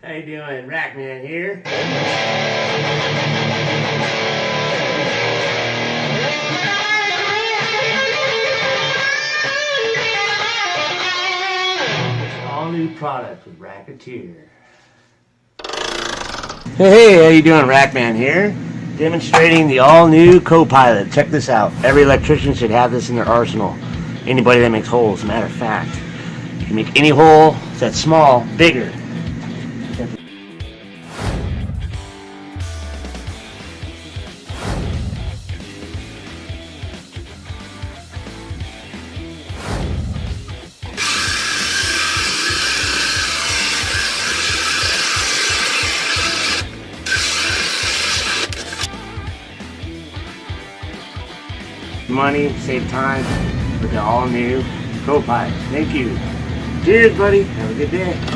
How you doing? Rackman here. It's an all-new product with Racketeer. Hey, how you doing? Rackman here. Demonstrating the all-new Co-Pilot. Check this out. Every electrician should have this in their arsenal. Anybody that makes holes, matter of fact. You can make any hole that's small, bigger. Money, save time with the all-new Co-Pilot. Thank you. Cheers, buddy. Have a good day.